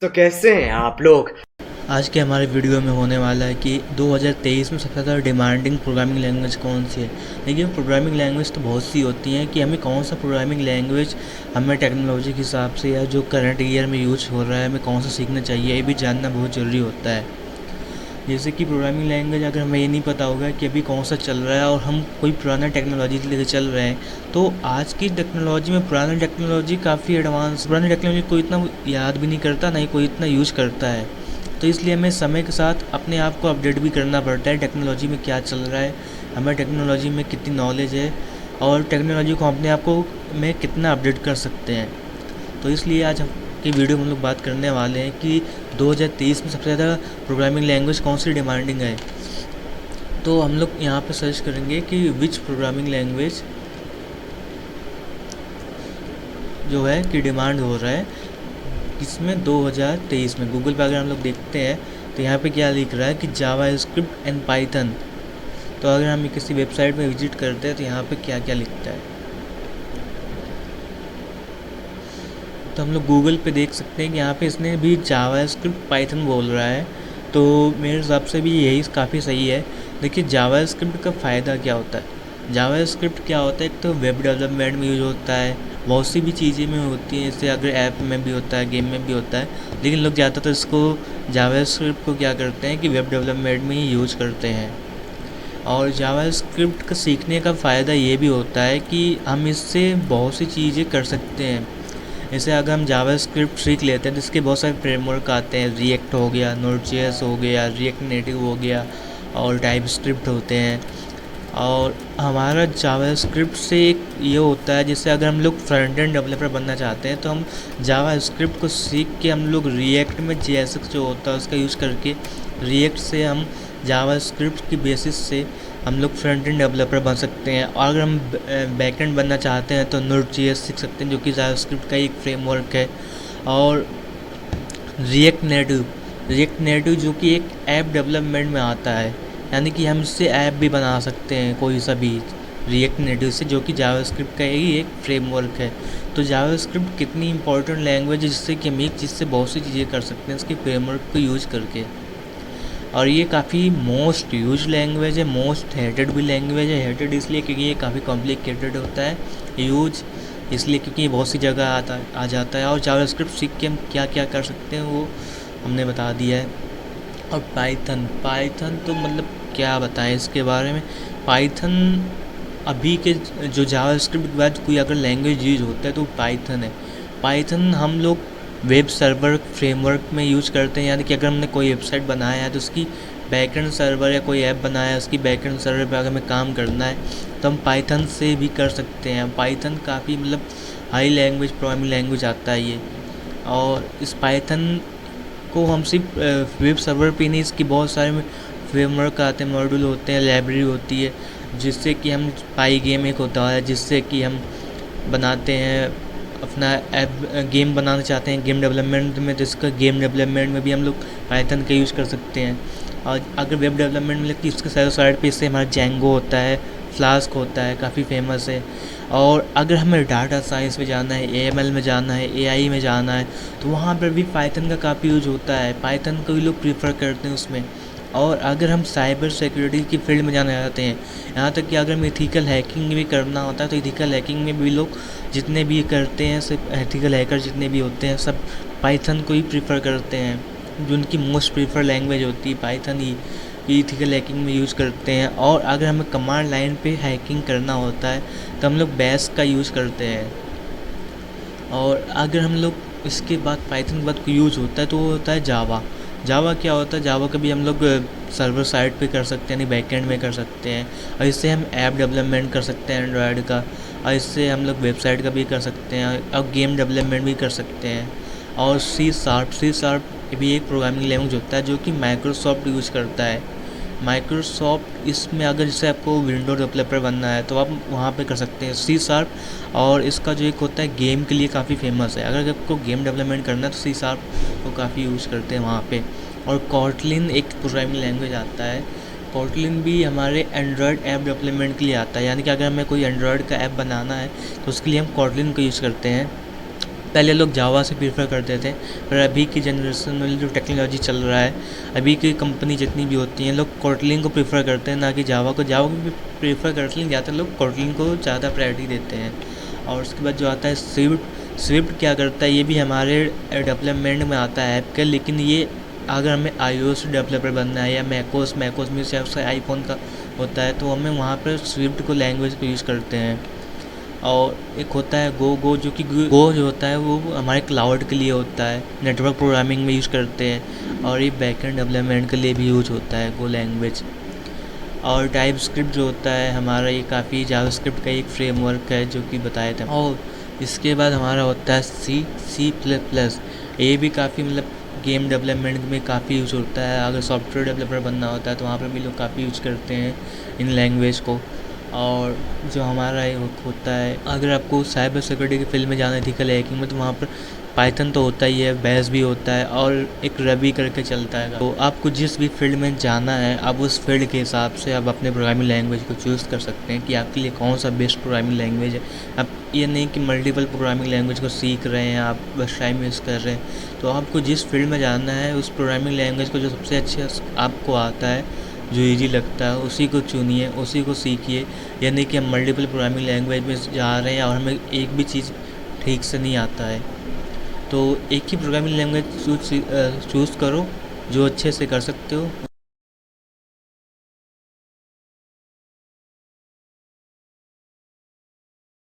तो कैसे हैं आप लोग। आज के हमारे वीडियो में होने वाला है कि 2023 में सबसे ज़्यादा डिमांडिंग प्रोग्रामिंग लैंग्वेज कौन सी है। देखिए, प्रोग्रामिंग लैंग्वेज तो बहुत सी होती हैं कि हमें कौन सा प्रोग्रामिंग लैंग्वेज हमें टेक्नोलॉजी के हिसाब से या जो करंट ईयर में यूज हो रहा है हमें कौन सा सीखना चाहिए, ये भी जानना बहुत ज़रूरी होता है। जैसे कि प्रोग्रामिंग लैंग्वेज अगर हमें ये नहीं पता होगा कि अभी कौन सा चल रहा है और हम कोई पुराना टेक्नोलॉजी लेके चल रहे हैं, तो आज की टेक्नोलॉजी में पुराना टेक्नोलॉजी काफ़ी एडवांस, पुरानी टेक्नोलॉजी कोई इतना याद भी नहीं करता, ना ही कोई इतना यूज करता है। तो इसलिए हमें समय के साथ अपने आप को अपडेट भी करना पड़ता है, टेक्नोलॉजी में क्या चल रहा है, हमें टेक्नोलॉजी में कितनी नॉलेज है और टेक्नोलॉजी को अपने आप को में कितना अपडेट कर सकते हैं। तो इसलिए आज हम की वीडियो में हम लोग बात करने वाले हैं कि 2023 में सबसे ज़्यादा प्रोग्रामिंग लैंग्वेज कौन सी डिमांडिंग है। तो हम लोग यहाँ पे सर्च करेंगे कि विच प्रोग्रामिंग लैंग्वेज जो है कि डिमांड हो रहा है इसमें 2023 में। गूगल पे अगर हम लोग देखते हैं तो यहाँ पे क्या लिख रहा है कि जावा स्क्रिप्ट एंड पाइथन। तो अगर हम किसी वेबसाइट में विजिट करते हैं तो यहाँ पे क्या क्या लिखता है, तो हम लोग गूगल पे देख सकते हैं कि यहाँ पे इसने भी जावा स्क्रिप्ट पाइथन बोल रहा है। तो मेरे हिसाब से भी यही काफ़ी सही है। देखिए, जावा स्क्रिप्ट का फ़ायदा क्या होता है। जावा स्क्रिप्ट क्या होता है, एक तो वेब डेवलपमेंट में यूज होता है, बहुत सी भी चीज़ें में होती हैं, जैसे अगर ऐप में भी होता है, गेम में भी होता है, लेकिन लोग ज़्यादातर इसको जावा स्क्रिप्ट को क्या करते हैं कि वेब डेवलपमेंट में ही यूज करते हैं। और जावा स्क्रिप्ट का सीखने का फ़ायदा ये भी होता है कि हम इससे बहुत सी चीज़ें कर सकते हैं। जैसे अगर हम जावा स्क्रिप्ट सीख लेते हैं तो इसके बहुत सारे फ्रेमवर्क आते हैं, रिएक्ट हो गया, नोड.जेएस हो गया, रिएक्ट नेटिव हो गया और टाइप स्क्रिप्ट होते हैं। और हमारा जावा स्क्रिप्ट से एक ये होता है, जैसे अगर हम लोग फ्रंट एंड डेवलपर बनना चाहते हैं तो हम जावा स्क्रिप्ट को सीख के हम लोग रिएक्ट में जेएसएक्स जो होता है उसका यूज़ करके रिएक्ट से हम जावा स्क्रिप्ट की बेसिस से हम लोग फ्रंट एंड डेवलपर बन सकते हैं। और अगर हम बैक एंड बनना चाहते हैं तो नोड.जेएस सीख सकते हैं, जो कि जावास्क्रिप्ट का एक फ्रेमवर्क है। और रिएक्ट नेटिव जो कि एक ऐप डेवलपमेंट में आता है, यानी कि हम इससे ऐप भी बना सकते हैं कोई सा भी रिएक्ट नेटिव से, जो कि जावास्क्रिप्ट का ही एक फ्रेमवर्क है। तो जावास्क्रिप्ट कितनी इंपॉर्टेंट लैंग्वेज है, जिससे कि हम एक चीज़ से बहुत सी चीज़ें कर सकते हैं इसके फ्रेमवर्क को यूज करके। और ये काफ़ी मोस्ट यूज लैंग्वेज है, मोस्ट हेटेड भी लैंग्वेज है। हेटेड इसलिए क्योंकि ये काफ़ी कॉम्प्लिकेटेड होता है, यूज इसलिए क्योंकि ये बहुत सी जगह आ जाता है। और जावास्क्रिप्ट सीख के हम क्या क्या कर सकते हैं वो हमने बता दिया है। और पाइथन तो मतलब क्या बताएं इसके बारे में। पाइथन अभी के जो जावास्क्रिप्ट के बाद कोई अगर लैंग्वेज यूज होता है तो पाइथन है। पाइथन हम लोग वेब सर्वर फ्रेमवर्क में यूज करते हैं, यानी कि अगर हमने कोई वेबसाइट बनाया है तो उसकी बैकएंड सर्वर या कोई ऐप बनाया है उसकी बैकएंड सर्वर पर अगर हमें काम करना है तो हम पाइथन से भी कर सकते हैं। पाइथन काफ़ी मतलब हाई लैंग्वेज प्रोग्रामिंग लैंग्वेज आता है ये। और इस पाइथन को हम सिर्फ वेब सर्वर पे नहीं, इसकी बहुत सारे फ्रेमवर्क आते हैं, मॉड्यूल होते हैं, लाइब्रेरी होती है, जिससे कि हम पाई गेम एक होता है जिससे कि हम बनाते हैं अपना ऐप, गेम बनाना चाहते हैं गेम डेवलपमेंट में, तो इसका गेम डेवलपमेंट में भी हम लोग पाइथन का यूज़ कर सकते हैं। और अगर वेब डेवलपमेंट में लगती है उसके साइड साइड पे इससे हमारा जेंगो होता है, फ्लास्क होता है, काफ़ी फेमस है। और अगर हमें डाटा साइंस में जाना है, एएमएल में जाना है, एआई में जाना है, तो वहाँ पर भी पाइथन का काफ़ी यूज होता है। पाइथन को भी लोग प्रीफर करते हैं उसमें। और अगर हम साइबर सिक्योरिटी की फील्ड में जाना चाहते हैं, यहाँ तक कि अगर हम इथिकल हैकिंग भी करना होता है तो इथिकल हैकिंग में भी लोग जितने भी करते हैं, सिर्फ एथिकल हैकर जितने भी होते हैं सब पाइथन को ही प्रीफर करते हैं। जो उनकी मोस्ट प्रीफर लैंग्वेज होती है पाइथन ही इथिकल हैकिंग में यूज़ करते हैं। और अगर हमें कमांड लाइन पे हैकिंग करना होता है तो हम लोग बैश का यूज़ करते हैं। और अगर हम लोग इसके बाद पाइथन के बाद कोई यूज़ होता है तो वो होता है जावा क्या होता है, जावा का भी हम लोग सर्वर साइड पे कर सकते हैं, यानी बैकएंड में कर सकते हैं। और इससे हम ऐप डेवलपमेंट कर सकते हैं एंड्रॉयड का, और इससे हम लोग वेबसाइट का भी कर सकते हैं और गेम डेवलपमेंट भी कर सकते हैं। और सी शार्प भी एक प्रोग्रामिंग लैंग्वेज होता है जो कि माइक्रोसॉफ्ट यूज़ करता है। माइक्रोसॉफ्ट इसमें अगर जैसे आपको विंडो डेवलपर बनना है तो आप वहाँ पे कर सकते हैं सी शार्प। और इसका जो एक होता है गेम के लिए काफ़ी फेमस है, अगर आपको गेम डेवलपमेंट करना है तो सी शार्प को काफ़ी यूज़ करते हैं वहाँ पे। और कॉटलिन एक प्रोग्रामिंग लैंग्वेज आता है, कॉटलिन भी हमारे एंड्रॉयड ऐप डेवलपमेंट के लिए आता है, यानी कि अगर हमें कोई एंड्रॉयड का ऐप बनाना है तो उसके लिए हम कॉटलिन का यूज़ करते हैं। पहले लोग जावा से प्रीफर करते थे, पर अभी की जनरेशन में जो टेक्नोलॉजी चल रहा है, अभी की कंपनी जितनी भी होती हैं, लोग कोटलिन को प्रीफर करते हैं, ना कि जावा को। जावा को भी प्रीफर करते हैं, ज़्यादातर लोग कोटलिन को ज़्यादा प्रायोरिटी देते हैं। और उसके बाद जो आता है स्विफ्ट। स्विफ्ट क्या करता है, ये भी हमारे डेवलपमेंट में आता है ऐप के, लेकिन ये अगर हमें iOS डेवलपर बनना है या मैकोस में से आईफोन का होता है, तो हमें वहाँ पर स्विफ्ट को लैंग्वेज को यूज़ करते हैं। और एक होता है गो जो कि गो जो होता है वो हमारे क्लाउड के लिए होता है, नेटवर्क प्रोग्रामिंग में यूज़ करते हैं। और ये बैकएंड डेवलपमेंट के लिए भी यूज होता है गो लैंग्वेज। और टाइप स्क्रिप्ट जो होता है हमारा, ये काफ़ी जावास्क्रिप्ट का एक फ्रेमवर्क है जो कि बताया था। और इसके बाद हमारा होता है C++। ये भी काफ़ी मतलब गेम डेवलपमेंट में काफ़ी यूज होता है। अगर सॉफ्टवेयर डेवलपर बनना होता है तो वहाँ पर भी लोग काफ़ी यूज करते हैं इन लैंग्वेज को। और जो हमारा ये होता है, अगर आपको साइबर सिक्योरिटी की फील्ड में जाना है, एथिकल हैकिंग में, तो वहाँ पर पाइथन तो होता ही है, बैश भी होता है, और एक रवि करके चलता है। तो आपको जिस भी फील्ड में जाना है, आप उस फील्ड के हिसाब से आप अपने प्रोग्रामिंग लैंग्वेज को चूज़ कर सकते हैं कि आपके लिए कौन सा बेस्ट प्रोग्रामिंग लैंग्वेज है। आप ये नहीं कि मल्टीपल प्रोग्रामिंग लैंग्वेज को सीख रहे हैं, आप बस टाइम वेस्ट कर रहे हैं। तो आपको जिस फील्ड में जाना है, उस प्रोग्रामिंग लैंग्वेज को जो सबसे अच्छे आपको आता है, जो ईजी लगता है, उसी को चुनिए, उसी को सीखिए। यानी कि हम मल्टीपल प्रोग्रामिंग लैंग्वेज में जा रहे हैं और हमें एक भी चीज़ ठीक से नहीं आता है, तो एक ही प्रोग्रामिंग लैंग्वेज चूज़ करो जो अच्छे से कर सकते हो।